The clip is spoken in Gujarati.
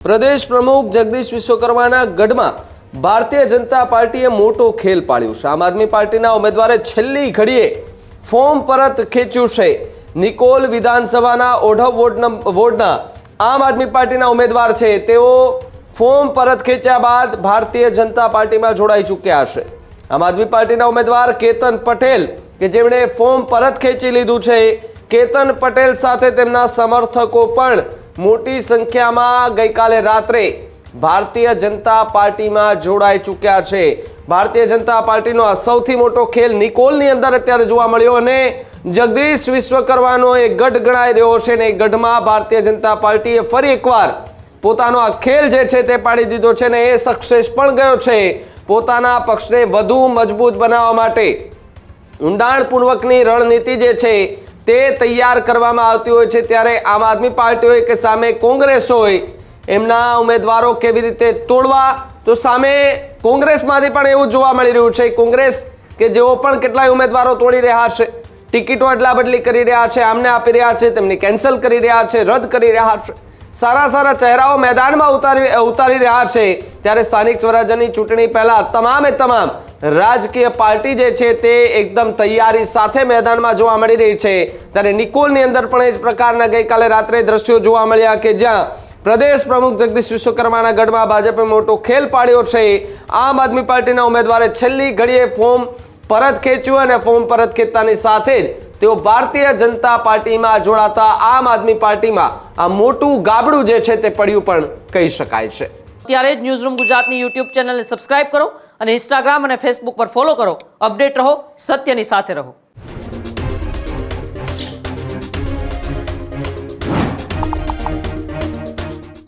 પ્રદેશ પ્રમુખ જગદીશ વિશ્વકર્માના ગઢમાં ભારતીય જનતા પાર્ટીએ મોટો ખેલ પાડ્યો છે। આમ આદમી પાર્ટીના ઉમેદવારે છેલ્લી ઘડીએ ફોર્મ પરત ખેંચ્યું છે। નિકોલ વિધાનસભાના ઓઢવ વોર્ડના આમ આદમી પાર્ટીના ઉમેદવાર છે, તેઓ ફોર્મ પરત ખેંચ્યા બાદ ભારતીય જનતા પાર્ટીમાં જોડાઈ ચૂક્યા છે। આમ આદમી પાર્ટીના ઉમેદવાર કેતન પટેલ કે જેમણે ફોર્મ પરત ખેંચી લીધું છે, કેતન પટેલ સાથે તેમના સમર્થકો પણ મોટી સંખ્યામાં ગઈકાલે રાત્રે ભારતીય જનતા પાર્ટીમાં જોડાઈ ચૂક્યા છે। ભારતીય જનતા પાર્ટીનો આ સૌથી મોટો ખેલ નિકોલની અંદર અત્યારે જોવા મળ્યો અને જગદીશ વિશ્વકર્માનો એક ગઢ ગણાઈ રહ્યો છે અને ગઢમાં ભારતીય જનતા પાર્ટીએ ફરી એકવાર પોતાનો આ ખેલ જે છે તે પાડી દીધો છે અને એ સક્સેસ પણ ગયો છે। પોતાના પક્ષને વધુ મજબૂત બનાવવા માટે ઊંડાણપૂર્વકની રણનીતિ જે છે તે તૈયાર કરવામાં આવતી હોય છે, ત્યારે આમ આદમી પાર્ટી હોય કે સામે કોંગ્રેસ હોય, એમના ઉમેદવારો કેવી રીતે તોડવા, તો સામે કોંગ્રેસમાંથી પણ એવું જોવા મળી રહ્યું છે। કોંગ્રેસ કે જેઓ પણ કેટલાય ઉમેદવારો તોડી રહ્યા છે, ટિકિટો અદલા બદલી કરી રહ્યા છે, આમને આપી રહ્યા છે, તેમને કેન્સલ કરી રહ્યા છે, રદ કરી રહ્યા છે, સારા ચહેરાઓ મેદાનમાં ઉતારી રહ્યા છે। ત્યારે સ્થાનિક સ્વરાજ્યની ચૂંટણી પહેલા તમામે તમામ રાજકીય પાર્ટી જે છે તે એકદમ તૈયારી સાથે મેદાનમાં જોવા મળી રહી છે। ત્યારે નિકોલની અંદર પણ એ જ પ્રકારના ગઈકાલે રાત્રે દ્રશ્યો જોવા મળ્યા કે જ્યાં પ્રદેશ પ્રમુખ જગદીશ વિશ્વકર્માના ગઢમાં ભાજપે મોટો ખેલ પાડ્યો છે। આમ આદમી પાર્ટીના ઉમેદવારે છેલ્લી ઘડીએ ફોર્મ પરત ખેંચ્યું અને ફોર્મ પરત ખેંચતાની સાથે જ તેઓ ભારતીય જનતા પાર્ટીમાં જોડાતા આમ આદમી પાર્ટીમાં આ મોટું ગાબડું જે છે તે પડ્યું પણ કહી શકાય છે। ત્યારે જ ન્યૂઝરૂમ ગુજરાતની યુટ્યુબ ચેનલને સબસ્ક્રાઇબ કરો અને ઇન્સ્ટાગ્રામ અને ફેસબુક પર ફોલો કરો। અપડેટ રહો, સત્યની સાથે રહો।